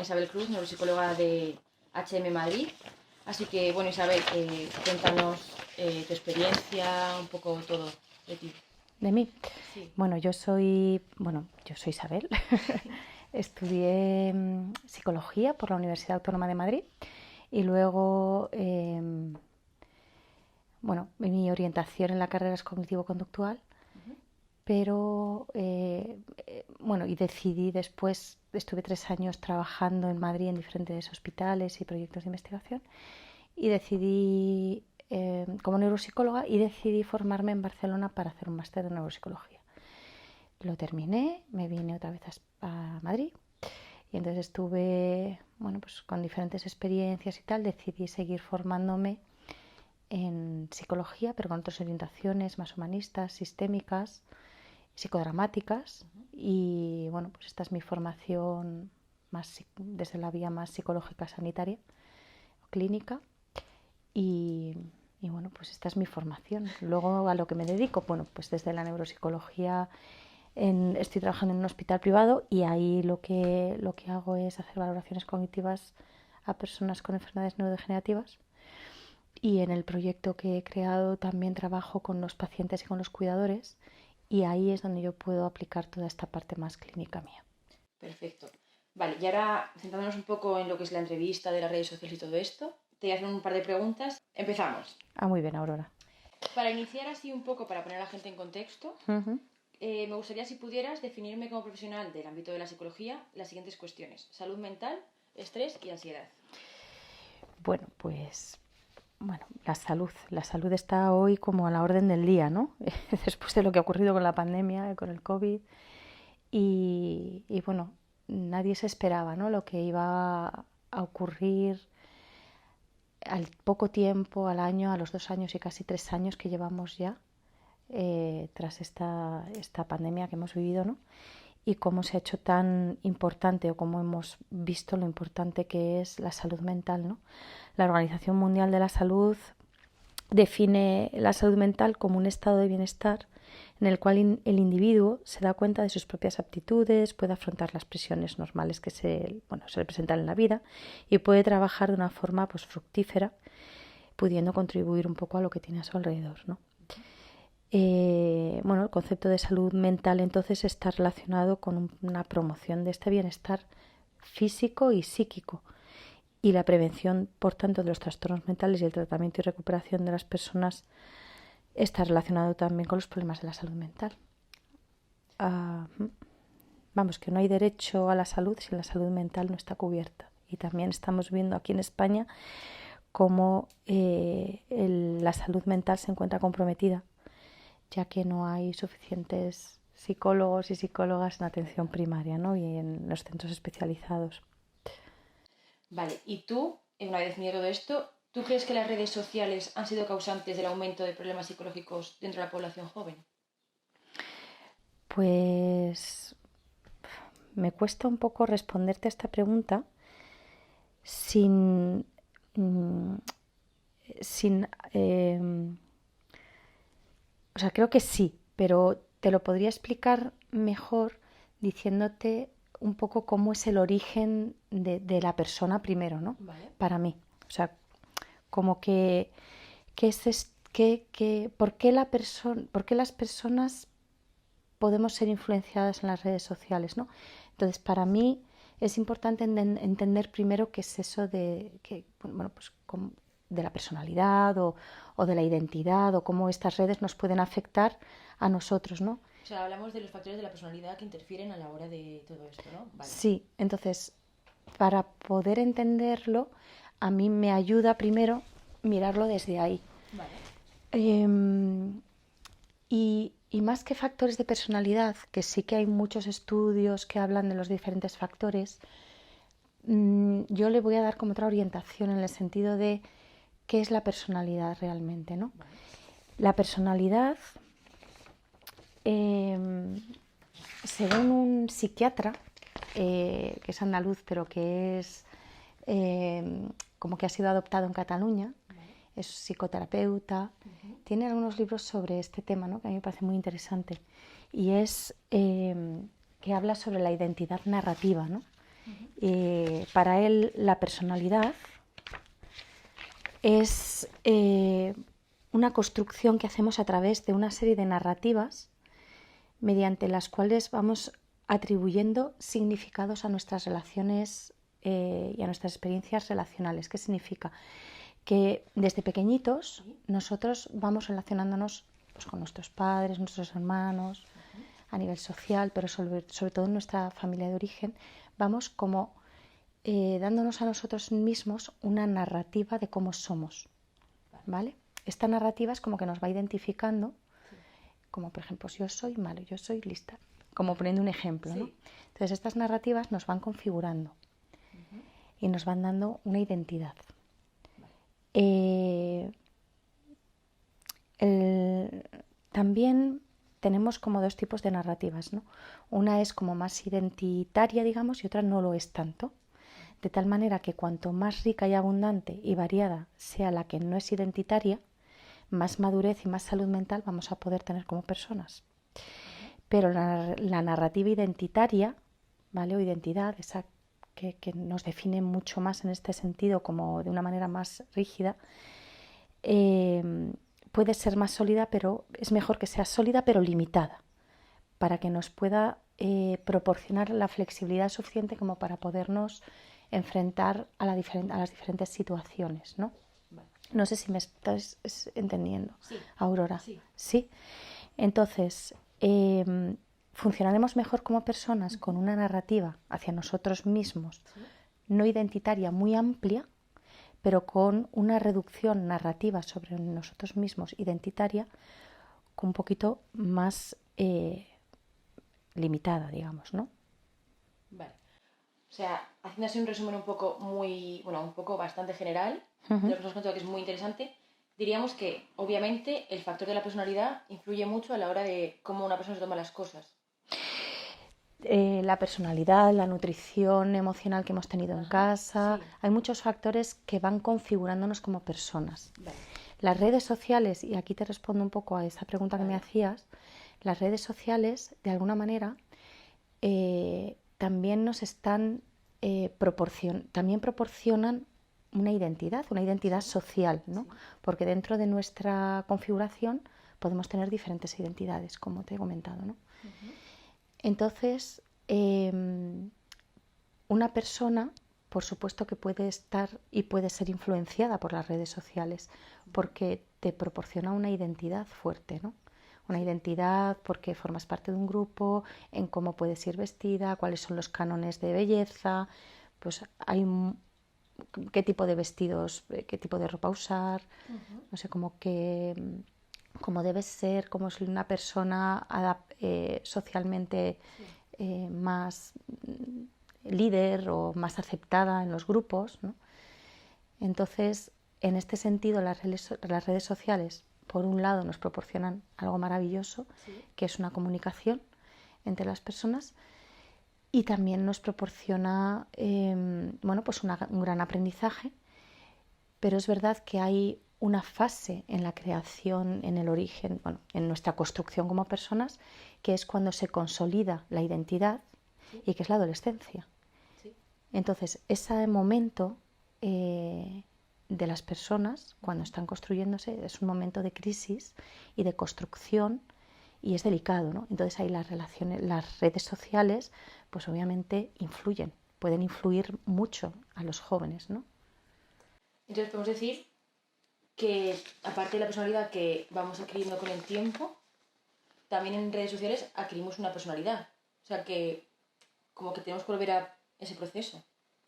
Isabel Cruz, neuropsicóloga de HM Madrid. Así que, bueno, Isabel, cuéntanos tu experiencia, un poco todo de ti. ¿De mí? Sí. Bueno, yo soy Isabel. Estudié psicología por la Universidad Autónoma de Madrid y luego, mi orientación en la carrera es cognitivo-conductual, pero, y decidí después, estuve 3 años trabajando en Madrid en diferentes hospitales y proyectos de investigación y decidí, como neuropsicóloga, y decidí formarme en Barcelona para hacer un máster de neuropsicología. Lo terminé, me vine otra vez a Madrid y entonces estuve, con diferentes experiencias y tal, decidí seguir formándome en psicología, pero con otras orientaciones más humanistas, sistémicas, psicodramáticas. Y esta es mi formación más desde la vía más psicológica sanitaria o clínica. Y esta es mi formación. Luego, a lo que me dedico, pues desde la neuropsicología estoy trabajando en un hospital privado y ahí lo que hago es hacer valoraciones cognitivas a personas con enfermedades neurodegenerativas. Y en el proyecto que he creado también trabajo con los pacientes y con los cuidadores, y ahí es donde yo puedo aplicar toda esta parte más clínica mía. Perfecto. Vale, y ahora centrándonos un poco en lo que es la entrevista de las redes sociales y todo esto, te voy a hacer un par de preguntas. Empezamos. Muy bien, Aurora. Para iniciar así un poco, para poner a la gente en contexto, me gustaría, si pudieras, definirme como profesional del ámbito de la psicología las siguientes cuestiones: salud mental, estrés y ansiedad. La salud está hoy como a la orden del día, ¿no? Después de lo que ha ocurrido con la pandemia, con el COVID. Y nadie se esperaba, ¿no?, lo que iba a ocurrir al poco tiempo, al año, a los 2 años y casi 3 años que llevamos ya tras esta pandemia que hemos vivido, ¿no? Y cómo se ha hecho tan importante, o cómo hemos visto lo importante que es la salud mental, ¿no? La Organización Mundial de la Salud define la salud mental como un estado de bienestar en el cual el individuo se da cuenta de sus propias aptitudes, puede afrontar las presiones normales que se le presentan en la vida y puede trabajar de una forma fructífera, pudiendo contribuir un poco a lo que tiene a su alrededor, ¿no? El concepto de salud mental entonces está relacionado con una promoción de este bienestar físico y psíquico, y la prevención, por tanto, de los trastornos mentales y el tratamiento y recuperación de las personas está relacionado también con los problemas de la salud mental. Que no hay derecho a la salud si la salud mental no está cubierta. Y también estamos viendo aquí en España cómo la salud mental se encuentra comprometida, ya que no hay suficientes psicólogos y psicólogas en atención primaria, ¿no?, y en los centros especializados. Vale, y tú, una vez definido todo esto, ¿tú crees que las redes sociales han sido causantes del aumento de problemas psicológicos dentro de la población joven? Pues me cuesta un poco responderte a esta pregunta sin creo que sí, pero te lo podría explicar mejor diciéndote un poco cómo es el origen de la persona primero, ¿no? Vale. Para mí. Como que ¿por qué las personas podemos ser influenciadas en las redes sociales, ¿no? Entonces, para mí es importante entender primero qué es eso de la personalidad o de la identidad, o cómo estas redes nos pueden afectar a nosotros, ¿no? O sea, hablamos de los factores de la personalidad que interfieren a la hora de todo esto, ¿no? Vale. Sí, entonces, para poder entenderlo, a mí me ayuda primero mirarlo desde ahí. Vale. Y más que factores de personalidad, que sí que hay muchos estudios que hablan de los diferentes factores, yo le voy a dar como otra orientación en el sentido de qué es la personalidad realmente, ¿no? Vale. La personalidad, según un psiquiatra, que es andaluz, pero que es como que ha sido adoptado en Cataluña, es psicoterapeuta, tiene algunos libros sobre este tema, ¿no?, que a mí me parece muy interesante, y es que habla sobre la identidad narrativa, ¿no? Para él la personalidad es una construcción que hacemos a través de una serie de narrativas mediante las cuales vamos atribuyendo significados a nuestras relaciones y a nuestras experiencias relacionales. ¿Qué significa? Que desde pequeñitos nosotros vamos relacionándonos pues, con nuestros padres, nuestros hermanos, a nivel social, pero sobre todo en nuestra familia de origen, vamos como dándonos a nosotros mismos una narrativa de cómo somos, ¿vale? Esta narrativa es como que nos va identificando, como por ejemplo, yo soy malo, yo soy lista, como poniendo un ejemplo, ¿no? Entonces estas narrativas nos van configurando y nos van dando una identidad. También tenemos como dos tipos de narrativas, ¿no? Una es como más identitaria, digamos, y otra no lo es tanto. De tal manera que cuanto más rica y abundante y variada sea la que no es identitaria, más madurez y más salud mental vamos a poder tener como personas. Pero la narrativa identitaria, ¿vale? O identidad, esa que nos define mucho más en este sentido, como de una manera más rígida, puede ser más sólida, pero es mejor que sea sólida pero limitada, para que nos pueda proporcionar la flexibilidad suficiente como para podernos enfrentar a las diferentes situaciones, ¿no? Vale. No sé si me estás entendiendo, sí. Aurora. Sí. ¿Sí? Entonces, funcionaremos mejor como personas con una narrativa hacia nosotros mismos, no identitaria, muy amplia, pero con una reducción narrativa sobre nosotros mismos identitaria, un poquito más limitada, digamos, ¿no? Vale. O sea, haciendo así un resumen un poco bastante general, de lo que nos has contado, que es muy interesante, diríamos que obviamente el factor de la personalidad influye mucho a la hora de cómo una persona se toma las cosas. La personalidad, la nutrición emocional que hemos tenido en casa, sí. Hay muchos factores que van configurándonos como personas. Vale. Las redes sociales, y aquí te respondo un poco a esa pregunta que me hacías, las redes sociales de alguna manera también nos están también proporcionan una identidad social, ¿no? Sí. Porque dentro de nuestra configuración podemos tener diferentes identidades, como te he comentado, ¿no? Entonces, una persona, por supuesto que puede estar y puede ser influenciada por las redes sociales, porque te proporciona una identidad fuerte, ¿no? Una identidad porque formas parte de un grupo, en cómo puedes ir vestida, cuáles son los cánones de belleza, pues hay qué tipo de vestidos, qué tipo de ropa usar, no sé, como que cómo debes ser, cómo es una persona socialmente más líder o más aceptada en los grupos, ¿no? Entonces, en este sentido, las redes sociales, por un lado, nos proporcionan algo maravilloso, sí. Que es una comunicación entre las personas, y también nos proporciona pues un gran aprendizaje, pero es verdad que hay una fase en la creación, en el origen, en nuestra construcción como personas, que es cuando se consolida la identidad, sí. Y que es la adolescencia. Sí. Entonces, ese momento de las personas, cuando están construyéndose, es un momento de crisis y de construcción, y es delicado, ¿no? Entonces ahí las redes sociales, pues obviamente pueden influir mucho a los jóvenes, ¿no? Entonces podemos decir que, aparte de la personalidad que vamos adquiriendo con el tiempo, también en redes sociales adquirimos una personalidad. O sea que como que tenemos que volver a ese proceso.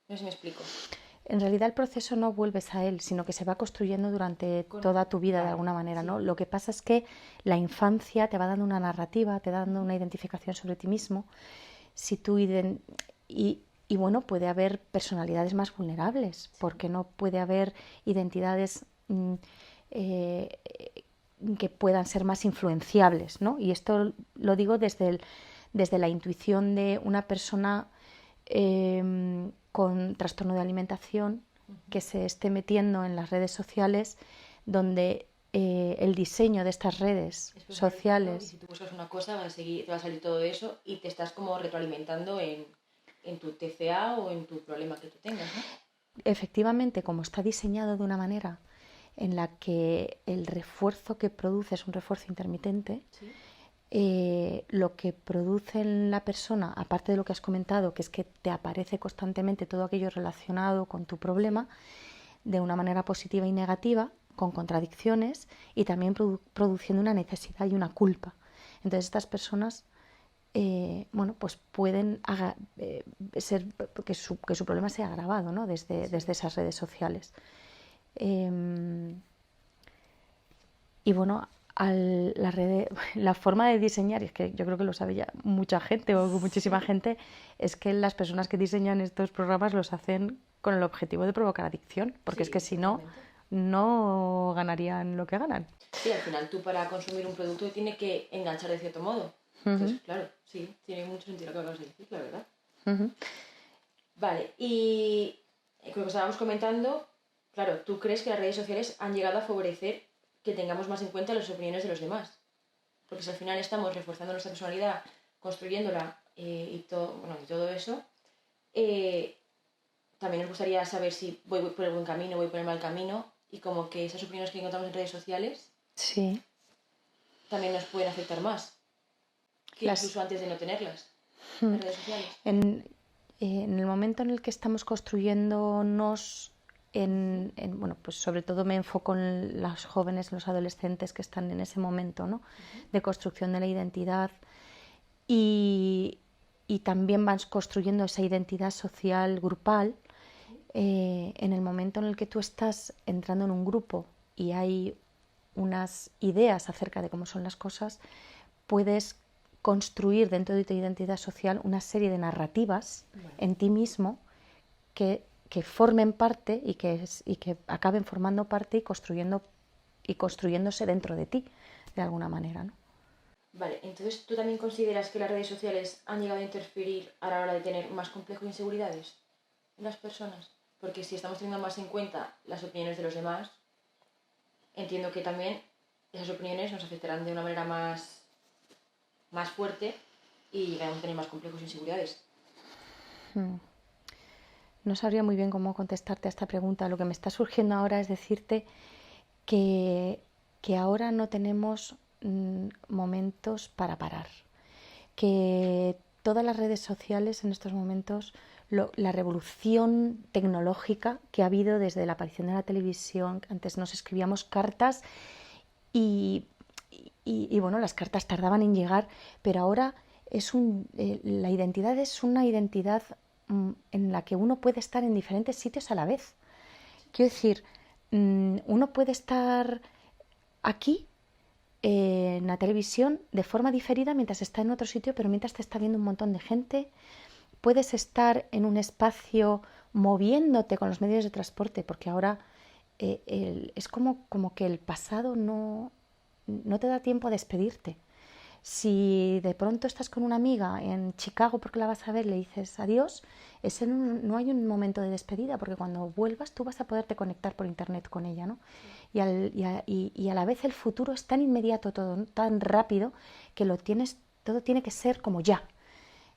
No sé si me explico. En realidad el proceso no vuelves a él, sino que se va construyendo durante toda tu vida de alguna manera, ¿no? Sí. Lo que pasa es que la infancia te va dando una narrativa, te va dando una identificación sobre ti mismo. Si tú y bueno, puede haber personalidades más vulnerables, porque no puede haber identidades que puedan ser más influenciables, ¿no? Y esto lo digo desde la intuición de una persona con trastorno de alimentación que se esté metiendo en las redes sociales, donde el diseño de estas redes sociales... Y si tú buscas una cosa, te va a salir todo eso y te estás como retroalimentando en en tu TCA o en tu problema que tú tengas, ¿no? Efectivamente, como está diseñado de una manera en la que el refuerzo que produce es un refuerzo intermitente, Sí. Lo que produce en la persona, aparte de lo que has comentado, que es que te aparece constantemente todo aquello relacionado con tu problema, de una manera positiva y negativa, con contradicciones y también produciendo una necesidad y una culpa. Entonces estas personas bueno, pues pueden ser que su problema sea agravado, ¿no? Desde esas redes sociales. Y bueno, la forma de diseñar, y es que yo creo que lo sabe ya mucha gente o muchísima gente, es que las personas que diseñan estos programas los hacen con el objetivo de provocar adicción, porque es que si no, no ganarían lo que ganan. Sí, al final tú para consumir un producto te tiene que enganchar de cierto modo. Entonces, claro, sí, tiene mucho sentido lo que acabas de decir, la verdad. Vale, y como estábamos comentando, claro, ¿tú crees que las redes sociales han llegado a favorecer que tengamos más en cuenta las opiniones de los demás? Porque si al final estamos reforzando nuestra personalidad, construyéndola y todo eso, también nos gustaría saber si voy por el buen camino, voy por el mal camino, y como que esas opiniones que encontramos en redes sociales Sí. también nos pueden afectar más que incluso antes de no tenerlas, las redes sociales. En el momento en el que estamos construyéndonos bueno, pues sobre todo me enfoco en los jóvenes, los adolescentes que están en ese momento, ¿no? De construcción de la identidad y también van construyendo esa identidad social grupal. En el momento en el que tú estás entrando en un grupo y hay unas ideas acerca de cómo son las cosas, puedes construir dentro de tu identidad social una serie de narrativas en ti mismo que formen parte y que acaben formando parte y construyéndose dentro de ti, de alguna manera, ¿no? Vale, entonces ¿tú también consideras que las redes sociales han llegado a interferir a la hora de tener más complejos e inseguridades en las personas? Porque si estamos teniendo más en cuenta las opiniones de los demás, entiendo que también esas opiniones nos afectarán de una manera más fuerte y llegaremos a tener más complejos e inseguridades. No sabría muy bien cómo contestarte a esta pregunta. Lo que me está surgiendo ahora es decirte que ahora no tenemos momentos para parar, que todas las redes sociales en estos momentos, la revolución tecnológica que ha habido desde la aparición de la televisión, antes nos escribíamos cartas y bueno, las cartas tardaban en llegar, pero ahora la identidad es una identidad en la que uno puede estar en diferentes sitios a la vez. Quiero decir, uno puede estar aquí en la televisión de forma diferida mientras está en otro sitio, pero mientras te está viendo un montón de gente. Puedes estar en un espacio moviéndote con los medios de transporte, porque ahora es como que el pasado no te da tiempo a despedirte. Si de pronto estás con una amiga en Chicago porque la vas a ver, le dices adiós, no hay un momento de despedida, porque cuando vuelvas tú vas a poderte conectar por internet con ella, ¿no? Y a la vez el futuro es tan inmediato, todo tan rápido, que todo tiene que ser como ya.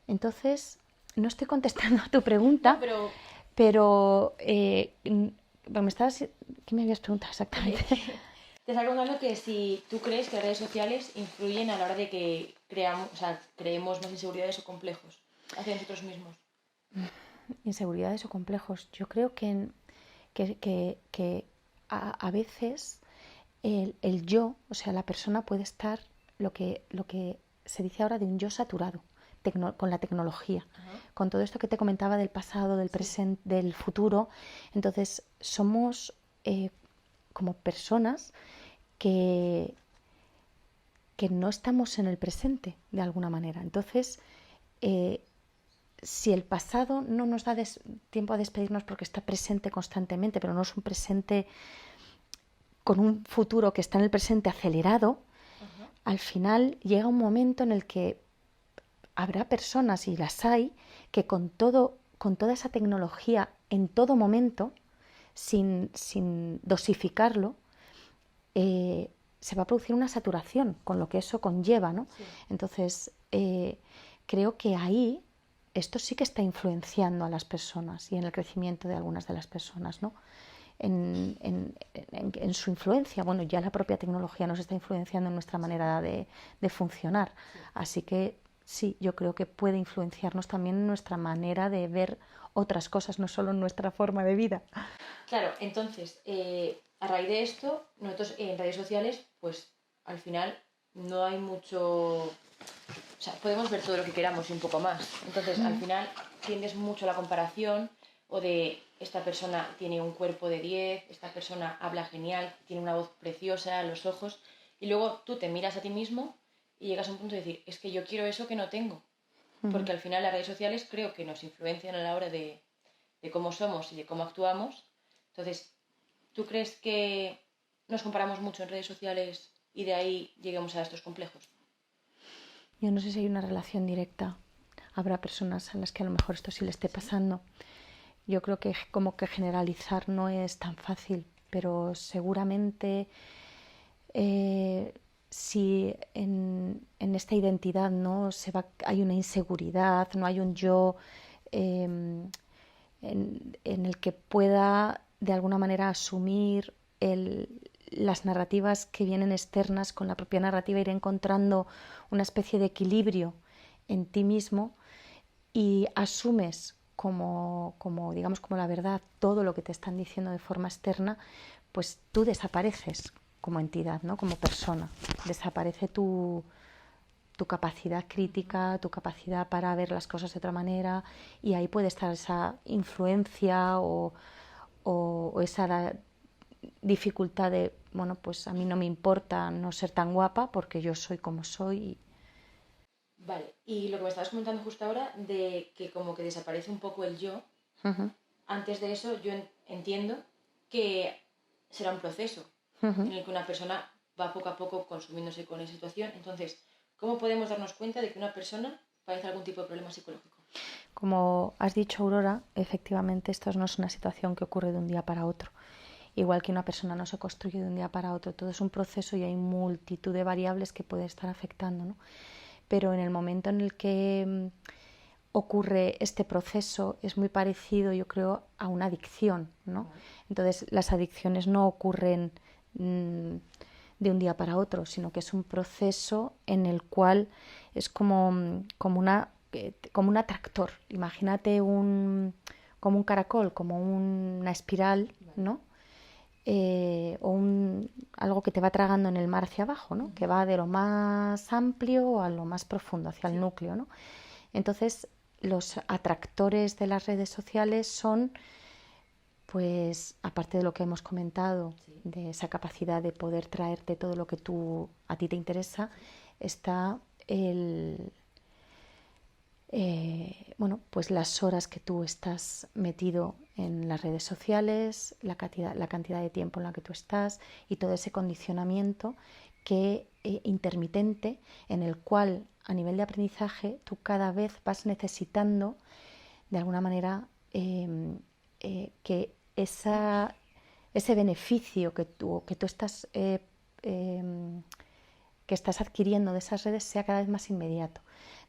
Entonces, no estoy contestando a tu pregunta, no, pero ¿qué me habías preguntado exactamente? Te estaba preguntando que si tú crees que las redes sociales influyen a la hora de que creemos más inseguridades o complejos hacia nosotros mismos. Inseguridades o complejos. Yo creo que a veces el yo, o sea, la persona puede estar lo que se dice ahora de un yo saturado con la tecnología, con todo esto que te comentaba del pasado, del presente, del futuro. Entonces somos como personas que no estamos en el presente de alguna manera. Entonces, si el pasado no nos da tiempo a despedirnos porque está presente constantemente, pero no es un presente con un futuro que está en el presente acelerado, al final llega un momento en el que habrá personas, y las hay, que con toda esa tecnología en todo momento, sin dosificarlo, se va a producir una saturación con lo que eso conlleva, ¿no? Sí. Entonces, creo que ahí esto sí que está influenciando a las personas y en el crecimiento de algunas de las personas, ¿no? En su influencia. Bueno, ya la propia tecnología nos está influenciando en nuestra manera de funcionar. Así que sí, yo creo que puede influenciarnos también en nuestra manera de ver otras cosas, no solo en nuestra forma de vida. Claro, entonces, a raíz de esto, nosotros en redes sociales, pues al final no hay mucho... O sea, podemos ver todo lo que queramos y un poco más. Entonces, al final tiendes mucho a la comparación o de esta persona tiene un cuerpo de 10, esta persona habla genial, tiene una voz preciosa, los ojos, y luego tú te miras a ti mismo y llegas a un punto de decir, es que yo quiero eso que no tengo. Porque al final las redes sociales creo que nos influencian a la hora de cómo somos y de cómo actuamos. Entonces, ¿tú crees que nos comparamos mucho en redes sociales y de ahí lleguemos a estos complejos? Yo no sé si hay una relación directa. Habrá personas a las que a lo mejor esto sí le esté pasando. Yo creo que como que generalizar no es tan fácil, pero seguramente si en esta identidad no hay una inseguridad, no hay un yo en el que pueda de alguna manera asumir las narrativas que vienen externas con la propia narrativa, ir encontrando una especie de equilibrio en ti mismo y asumes digamos, como la verdad todo lo que te están diciendo de forma externa, pues tú desapareces como entidad, ¿no? Como persona. Desaparece tu capacidad crítica, tu capacidad para ver las cosas de otra manera, y ahí puede estar esa influencia o esa dificultad de, bueno, pues a mí no me importa no ser tan guapa porque yo soy como soy. Vale, y lo que me estabas comentando justo ahora de que como que desaparece un poco el yo, Uh-huh, antes de eso yo entiendo que será un proceso uh-huh. en el que una persona va poco a poco consumiéndose con esa situación. Entonces, ¿cómo podemos darnos cuenta de que una persona padece algún tipo de problema psicológico? Como has dicho, Aurora, efectivamente esto no es una situación que ocurre de un día para otro. Igual que una persona no se construye de un día para otro, todo es un proceso y hay multitud de variables que pueden estar afectando, ¿no? Pero en el momento en el que ocurre este proceso es muy parecido, yo creo, a una adicción, ¿no? Entonces, las adicciones no ocurren de un día para otro, sino que es un proceso en el cual es como un atractor. Imagínate como un caracol, como una espiral, ¿no? Algo que te va tragando en el mar hacia abajo, ¿no? Que va de lo más amplio a lo más profundo, hacia el núcleo, ¿no? Entonces, los atractores de las redes sociales son, pues, aparte de lo que hemos comentado, de esa capacidad de poder traerte todo lo que a ti te interesa, está bueno, pues las horas que tú estás metido en las redes sociales, la cantidad de tiempo en la que tú estás y todo ese condicionamiento intermitente en el cual a nivel de aprendizaje tú cada vez vas necesitando de alguna manera que ese beneficio que tú estás adquiriendo de esas redes sea cada vez más inmediato,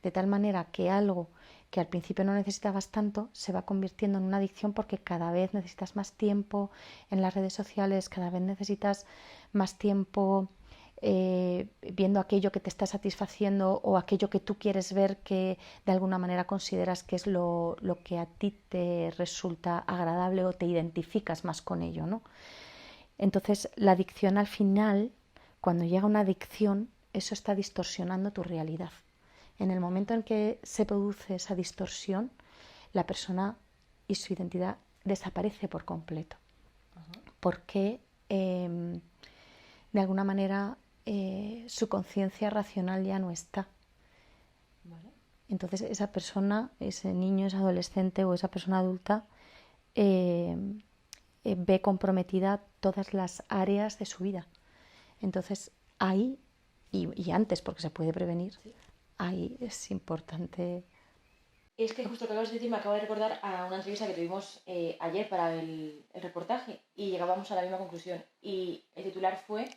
de tal manera que algo que al principio no necesitabas tanto se va convirtiendo en una adicción porque cada vez necesitas más tiempo en las redes sociales, cada vez necesitas más tiempo viendo aquello que te está satisfaciendo o aquello que tú quieres ver que de alguna manera consideras que es lo que a ti te resulta agradable o te identificas más con ello, ¿no? Entonces, la adicción al final, cuando llega una adicción, eso está distorsionando tu realidad. En el momento en que se produce esa distorsión, la persona y su identidad desaparece por completo. Porque de alguna manera su conciencia racional ya no está. Entonces esa persona, ese niño, ese adolescente o esa persona adulta ve comprometida todas las áreas de su vida. Entonces ahí, y antes porque se puede prevenir, ahí es importante. Es que justo lo que acabas de decir me acabo de recordar a una entrevista que tuvimos ayer para el reportaje y llegábamos a la misma conclusión. Y el titular fue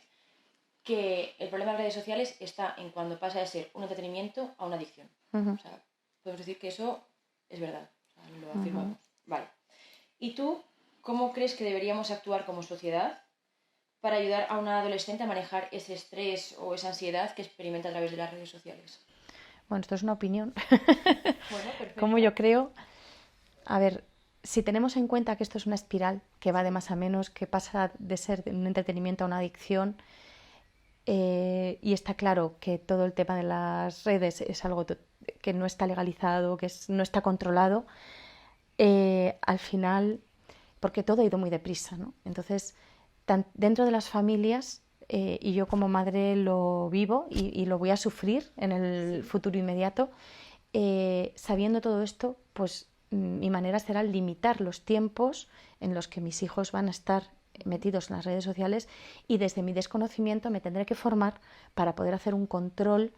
que el problema de las redes sociales está en cuando pasa de ser un entretenimiento a una adicción. Uh-huh. O sea, podemos decir que eso es verdad, lo afirmamos. Vale. ¿Y tú cómo crees que deberíamos actuar como sociedad para ayudar a una adolescente a manejar ese estrés o esa ansiedad que experimenta a través de las redes sociales? Bueno, esto es una opinión. Bueno, perfecto. Como yo creo, a ver, si tenemos en cuenta que esto es una espiral que va de más a menos, que pasa de ser un entretenimiento a una adicción, y está claro que todo el tema de las redes es algo que no está legalizado, que no está controlado, al final, porque todo ha ido muy deprisa, ¿no? Entonces, dentro de las familias, y yo como madre lo vivo y lo voy a sufrir en el futuro inmediato, sabiendo todo esto, pues mi manera será limitar los tiempos en los que mis hijos van a estar metidos en las redes sociales, y desde mi desconocimiento me tendré que formar para poder hacer un control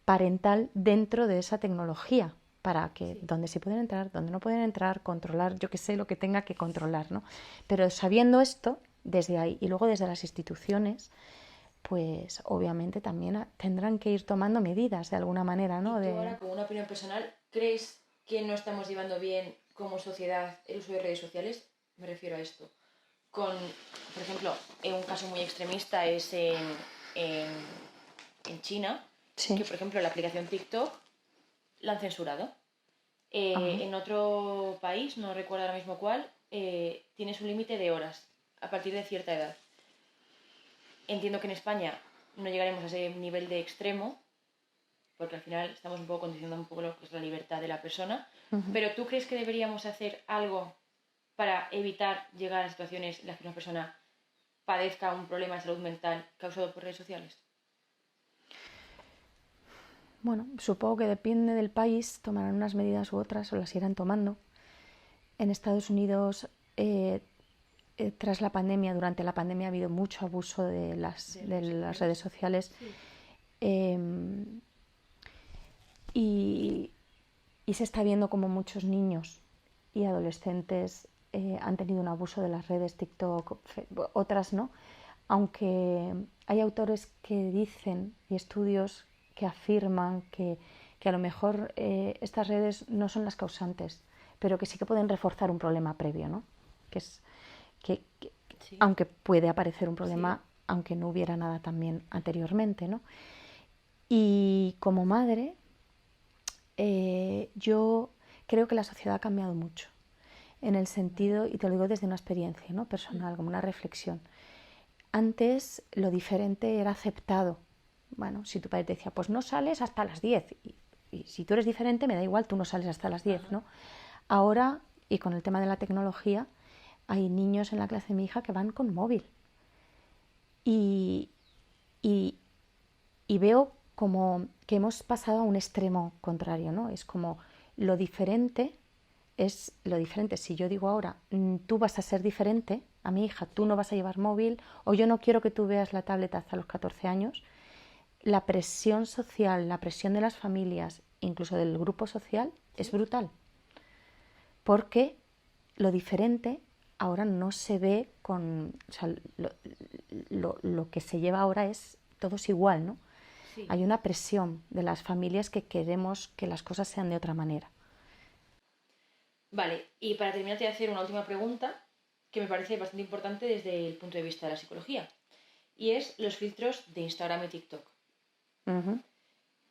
parental dentro de esa tecnología, para que donde sí pueden entrar, donde no pueden entrar, controlar, yo que sé, lo que tenga que controlar, ¿no? Pero sabiendo esto, desde ahí, y luego desde las instituciones, pues obviamente también tendrán que ir tomando medidas de alguna manera, ¿no? ¿Y tú ahora, con una opinión personal, crees que no estamos llevando bien como sociedad el uso de redes sociales? Me refiero a esto. Por ejemplo, un caso muy extremista es en, en China, Sí. que por ejemplo la aplicación TikTok la han censurado. Ajá. En otro país, no recuerdo ahora mismo cuál, tienes un límite de horas a partir de cierta edad. Entiendo que en España no llegaremos a ese nivel de extremo, porque al final estamos un poco condicionando un poco lo que es la libertad de la persona, pero ¿tú crees que deberíamos hacer algo para evitar llegar a situaciones en las que una persona padezca un problema de salud mental causado por redes sociales? Bueno, supongo que depende del país, tomarán unas medidas u otras o las irán tomando. En Estados Unidos, tras la pandemia, durante la pandemia ha habido mucho abuso de las redes sociales. Sí. Y se está viendo como muchos niños y adolescentes han tenido un abuso de las redes, TikTok, otras no, aunque hay autores que dicen y estudios que afirman que a lo mejor estas redes no son las causantes, pero que sí que pueden reforzar un problema previo, ¿no? Que es que sí. Aunque puede aparecer un problema, sí, aunque no hubiera nada también anteriormente, ¿no? Y como madre, yo creo que la sociedad ha cambiado mucho, en el sentido, y te lo digo desde una experiencia, ¿no?, personal, como una reflexión. Antes lo diferente era aceptado. Bueno, si tu padre te decía, pues no sales hasta las 10, y si tú eres diferente, me da igual, tú no sales hasta las 10, ¿no? Ahora, y con el tema de la tecnología, hay niños en la clase de mi hija que van con móvil. Y veo como que hemos pasado a un extremo contrario, ¿no? Es como lo diferente es lo diferente. Si yo digo ahora, tú vas a ser diferente a mi hija, tú no vas a llevar móvil, o yo no quiero que tú veas la tableta hasta los 14 años, la presión social, la presión de las familias, incluso del grupo social, es brutal. Porque lo diferente ahora no se ve con... O sea, lo que se lleva ahora es todos igual, ¿no? Sí. Hay una presión de las familias que queremos que las cosas sean de otra manera. Vale, y para terminar te voy a hacer una última pregunta que me parece bastante importante desde el punto de vista de la psicología, y es los filtros de Instagram y TikTok.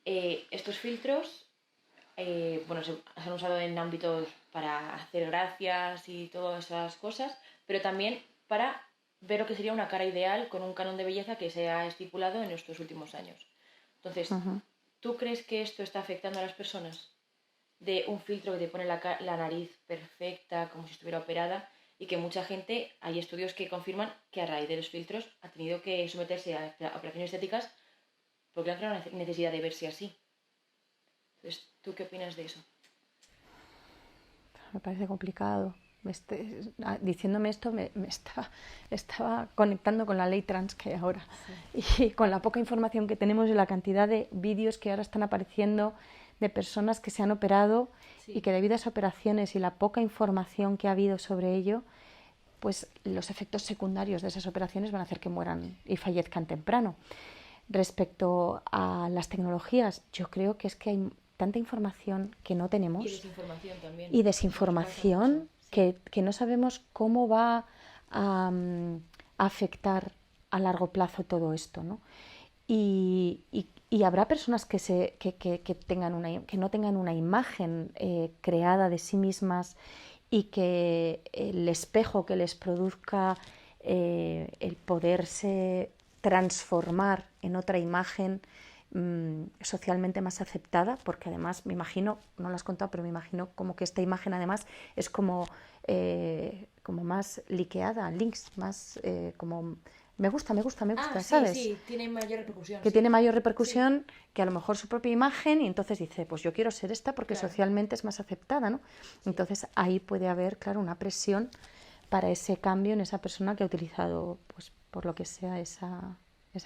Estos filtros, bueno, se han usado en ámbitos para hacer gracias y todas esas cosas, pero también para ver lo que sería una cara ideal con un canon de belleza que se ha estipulado en estos últimos años. Entonces, ¿tú crees que esto está afectando a las personas? De un filtro que te pone la nariz perfecta, como si estuviera operada, y que mucha gente, hay estudios que confirman que a raíz de los filtros ha tenido que someterse a operaciones estéticas porque han creado una necesidad de verse así. Entonces, ¿tú qué opinas de eso? Me parece complicado. Diciéndome esto me estaba conectando con la ley trans que hay ahora, sí, y con la poca información que tenemos y la cantidad de vídeos que ahora están apareciendo de personas que se han operado, sí, y que debido a esas operaciones y la poca información que ha habido sobre ello, pues los efectos secundarios de esas operaciones van a hacer que mueran y fallezcan temprano. Respecto a las tecnologías, yo creo que es que hay tanta información que no Y tenemos desinformación también. y desinformación que no sabemos cómo va a afectar a largo plazo todo esto, ¿no? Y habrá personas que no tengan una imagen creada de sí mismas y que el espejo que les produzca el poderse transformar en otra imagen socialmente más aceptada, porque además me imagino, no lo has contado, pero me imagino como que esta imagen además es como más liqueada, links, más como me gusta, Sí, ¿sabes? sí, tiene mayor repercusión. Que Sí. tiene mayor repercusión que a lo mejor su propia imagen y entonces dice, pues yo quiero ser esta porque Claro. socialmente es más aceptada, ¿no? Entonces ahí puede haber, claro, una presión para ese cambio en esa persona que ha utilizado, pues por lo que sea, esa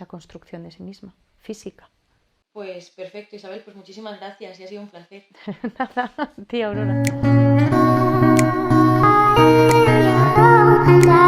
construcción de sí misma, física. Pues perfecto, Isabel, pues muchísimas gracias y ha sido un placer. Nada, tía Aurora.